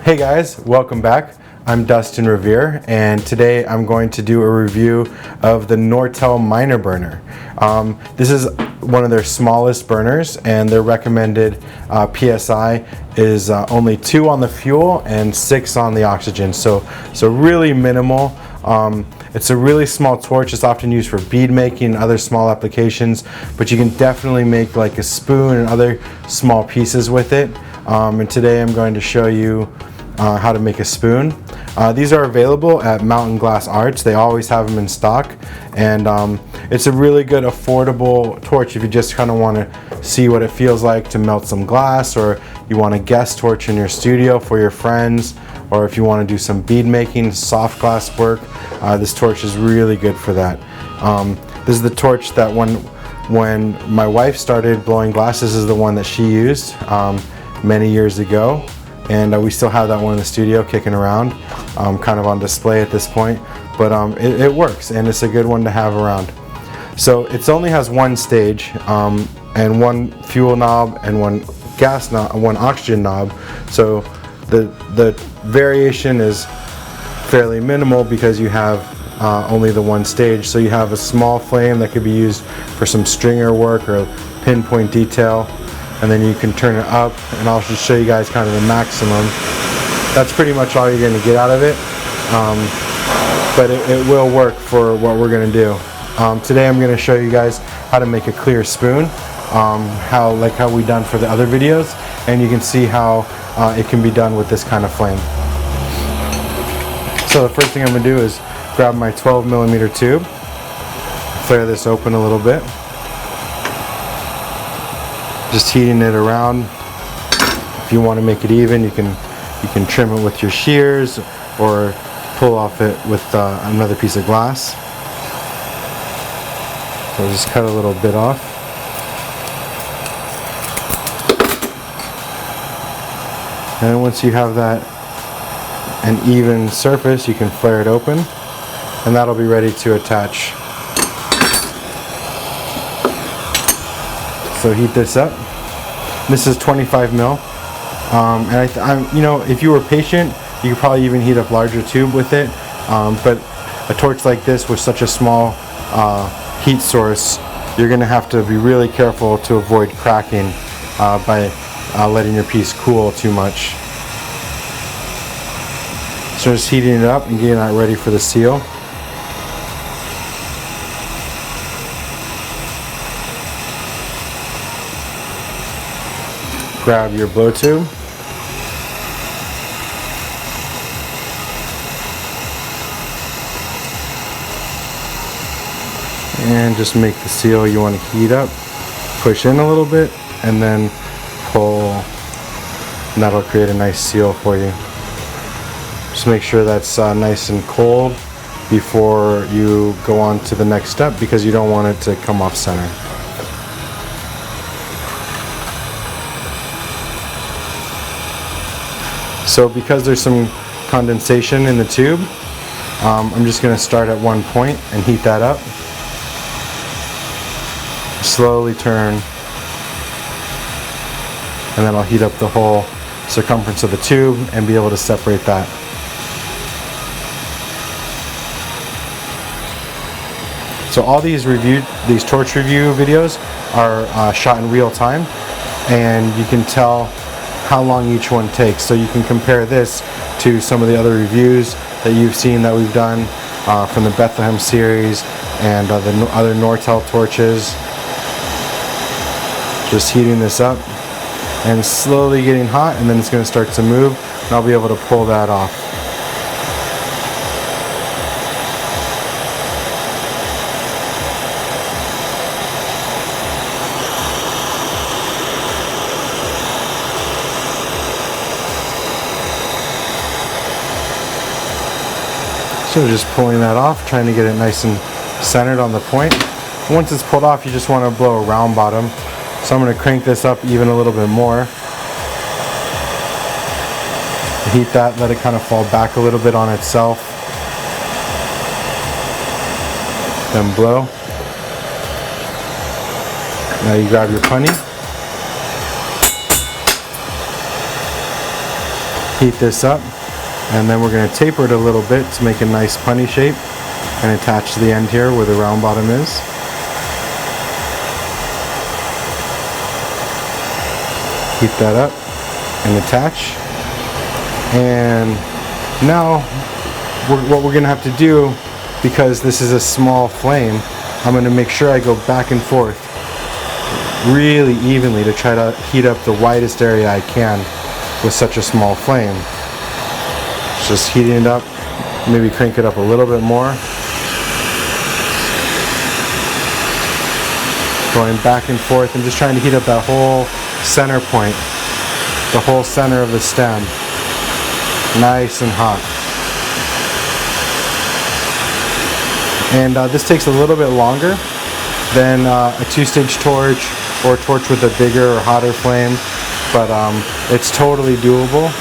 Hey guys, welcome back. I'm Dustin Revere, and today I'm going to do a review of the Nortel Miner Burner. This is one of their smallest burners, and their recommended PSI is only 2 on the fuel and 6 on the oxygen, so really minimal. It's a really small torch. It's often used for bead making and other small applications, but you can definitely make like a spoon and other small pieces with it. And today I'm going to show you how to make a spoon. These are available at Mountain Glass Arts. They always have them in stock, and it's a really good affordable torch if you just kind of want to see what it feels like to melt some glass, or you want a guest torch in your studio for your friends, or if you want to do some bead making, soft glass work. This torch is really good for that. This is the torch that when my wife started blowing glass, this is the one that she used many years ago, and we still have that one in the studio kicking around, kind of on display at this point, but it works, and it's a good one to have around. So it only has one stage, and one fuel knob and one gas knob, one oxygen knob, so the variation is fairly minimal because you have only the one stage. So you have a small flame that could be used for some stringer work or pinpoint detail, and then you can turn it up, and I'll just show you guys kind of the maximum. That's pretty much all you're going to get out of it, but it will work for what we're going to do. Today I'm going to show you guys how to make a clear spoon, how we done for the other videos, and you can see how it can be done with this kind of flame. So the first thing I'm going to do is grab my 12mm tube, flare this open a little bit, just heating it around. If you want to make it even, you can trim it with your shears or pull off it with another piece of glass. So just cut a little bit off. And once you have that an even surface, you can flare it open, and that'll be ready to attach. So heat this up. This is 25 mil, and you know, if you were patient, you could probably even heat up larger tube with it. But a torch like this with such a small heat source, you're going to have to be really careful to avoid cracking by letting your piece cool too much. So just heating it up and getting that ready for the seal. Grab your blow tube. And just make the seal you want to heat up. Push in a little bit and then pull, and that'll create a nice seal for you. Just make sure that's nice and cold before you go on to the next step, because you don't want it to come off center. So because there's some condensation in the tube, I'm just going to start at one point and heat that up. Slowly turn, and then I'll heat up the whole circumference of the tube and be able to separate that. So all these torch review videos are shot in real time, and you can tell how long each one takes. So you can compare this to some of the other reviews that you've seen that we've done from the Bethlehem series and the other Nortel torches. Just heating this up and slowly getting hot, and then it's going to start to move, and I'll be able to pull that off. So just pulling that off, trying to get it nice and centered on the point. Once it's pulled off, you just want to blow a round bottom. So I'm going to crank this up even a little bit more. Heat that, let it kind of fall back a little bit on itself. Then blow. Now you grab your punny. Heat this up, and then we're going to taper it a little bit to make a nice punny shape and attach to the end here where the round bottom is. Heat that up and attach. And now what we're going to have to do, because this is a small flame, I'm going to make sure I go back and forth really evenly to try to heat up the widest area I can with such a small flame. Just heating it up, maybe crank it up a little bit more. Going back and forth and just trying to heat up that whole center point, the whole center of the stem, nice and hot. And this takes a little bit longer than a two-stage torch or a torch with a bigger or hotter flame, but it's totally doable.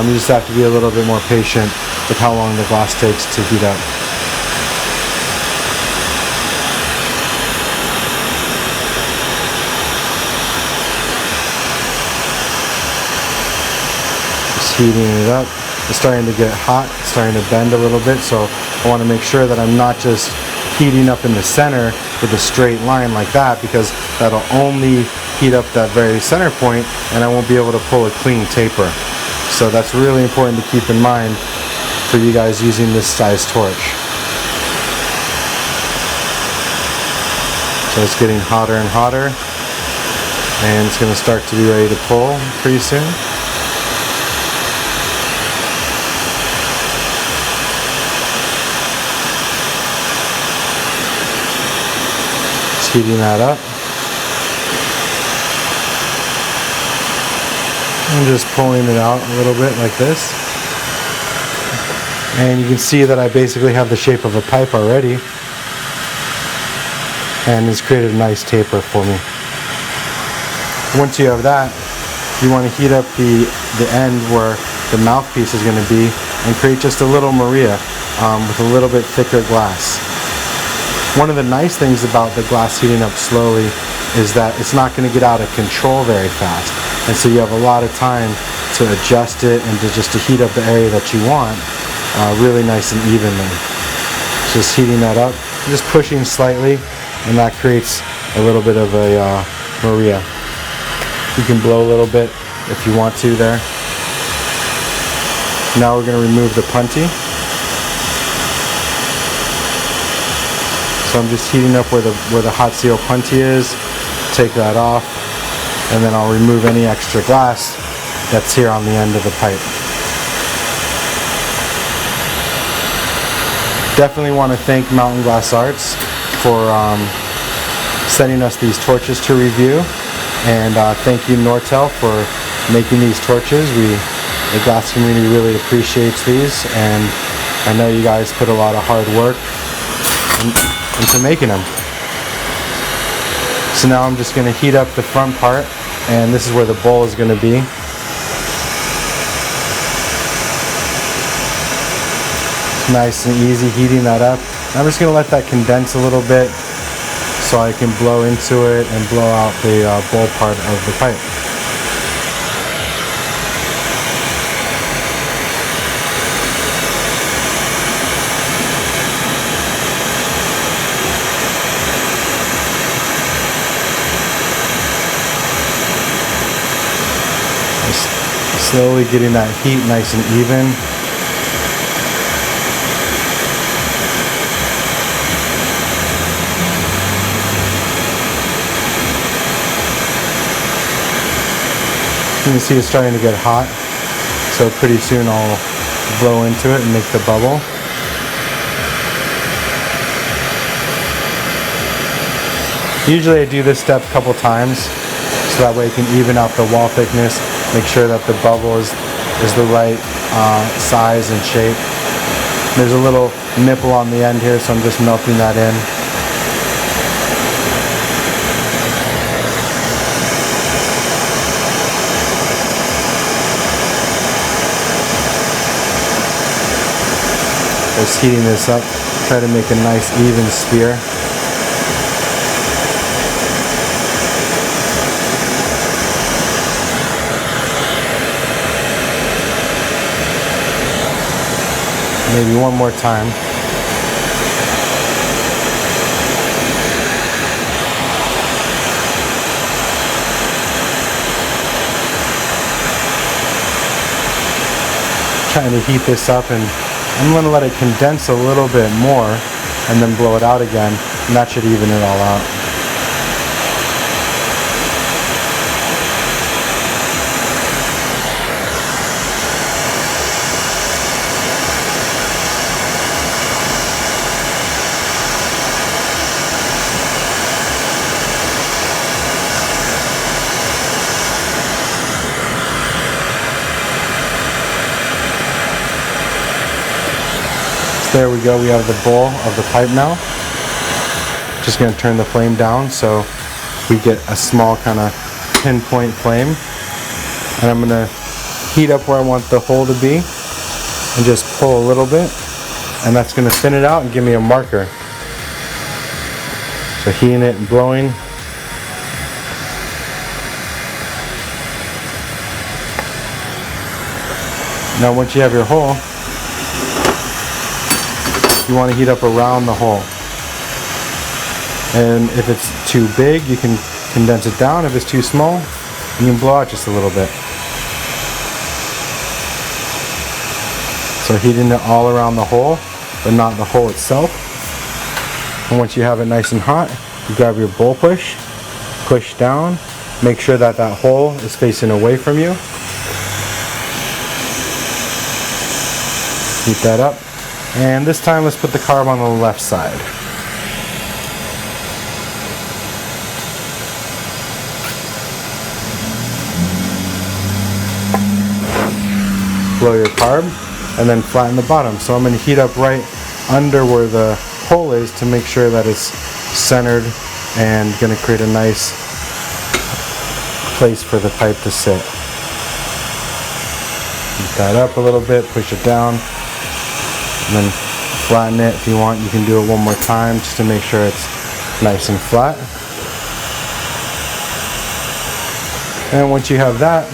You just have to be a little bit more patient with how long the glass takes to heat up. Just heating it up. It's starting to get hot, it's starting to bend a little bit, so I want to make sure that I'm not just heating up in the center with a straight line like that, because that'll only heat up that very center point and I won't be able to pull a clean taper. So that's really important to keep in mind for you guys using this size torch. So it's getting hotter and hotter, and it's going to start to be ready to pull pretty soon. Heating that up and just pulling it out a little bit like this, and you can see that I basically have the shape of a pipe already, and it's created a nice taper for me. Once you have that, you want to heat up the end where the mouthpiece is going to be and create just a little Maria with a little bit thicker glass. One of the nice things about the glass heating up slowly is that it's not going to get out of control very fast, and so you have a lot of time to adjust it and to heat up the area that you want really nice and evenly. Just heating that up, just pushing slightly, and that creates a little bit of a Maria. You can blow a little bit if you want to there. Now we're going to remove the punty. So I'm just heating up where the hot seal punty is, take that off, and then I'll remove any extra glass that's here on the end of the pipe. Definitely want to thank Mountain Glass Arts for sending us these torches to review, and thank you Nortel for making these torches. The glass community really appreciates these, and I know you guys put a lot of hard work into making them. So now I'm just going to heat up the front part, and this is where the bowl is going to be. It's nice and easy heating that up. I'm just going to let that condense a little bit so I can blow into it and blow out the bowl part of the pipe. Slowly getting that heat nice and even. You can see it's starting to get hot, so pretty soon I'll blow into it and make the bubble. Usually I do this step a couple times, so that way I can even out the wall thickness. Make sure that the bubble is the right size and shape. There's a little nipple on the end here, so I'm just melting that in. Just heating this up, try to make a nice even spear. Maybe one more time. Trying to heat this up, and I'm going to let it condense a little bit more and then blow it out again, and that should even it all out. There we go, we have the bowl of the pipe now. Just going to turn the flame down so we get a small kind of pinpoint flame. And I'm going to heat up where I want the hole to be and just pull a little bit. And that's going to thin it out and give me a marker. So heating it and blowing. Now once you have your hole, you want to heat up around the hole. And if it's too big, you can condense it down. If it's too small, you can blow out just a little bit. So heating it all around the hole, but not the hole itself. And once you have it nice and hot, you grab your bowl push, push down, make sure that that hole is facing away from you. Heat that up. And this time let's put the carb on the left side. Blow your carb and then flatten the bottom. So I'm going to heat up right under where the hole is to make sure that it's centered and going to create a nice place for the pipe to sit. Heat that up a little bit, push it down. And then flatten it if you want. You can do it one more time just to make sure it's nice and flat. And once you have that,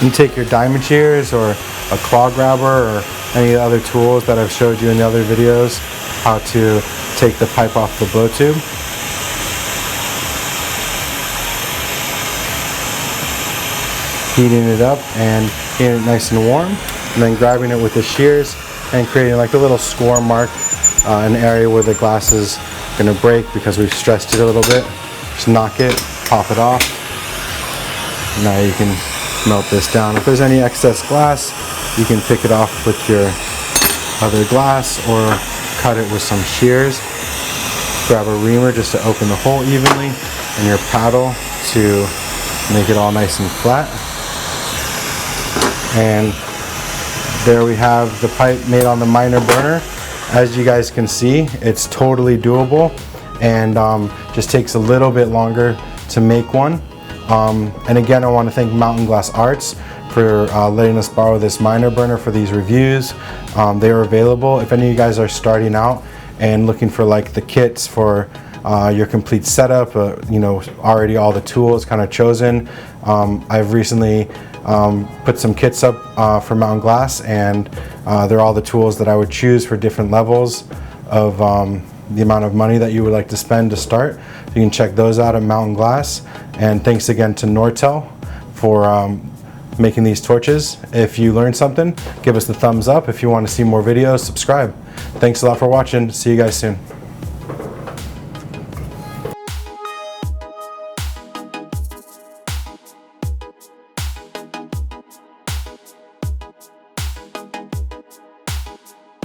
you take your diamond shears or a claw grabber or any other tools that I've showed you in the other videos how to take the pipe off the blow tube. Heating it up and getting it nice and warm. And then grabbing it with the shears and creating like a little score mark, an area where the glass is going to break because we've stretched it a little bit. Just knock it, pop it off. Now you can melt this down. If there's any excess glass, you can pick it off with your other glass or cut it with some shears. Grab a reamer just to open the hole evenly and your paddle to make it all nice and flat. And there we have the pipe made on the miner burner. As you guys can see, it's totally doable and just takes a little bit longer to make one. And again, I want to thank Mountain Glass Arts for letting us borrow this miner burner for these reviews. They are available. If any of you guys are starting out and looking for like the kits for your complete setup, you know, already all the tools kind of chosen. I've recently put some kits up for Mountain Glass, and they're all the tools that I would choose for different levels of the amount of money that you would like to spend to start. You can check those out at Mountain Glass. And thanks again to Nortel for making these torches. If you learned something, give us the thumbs up. If you want to see more videos, subscribe. Thanks a lot for watching. See you guys soon.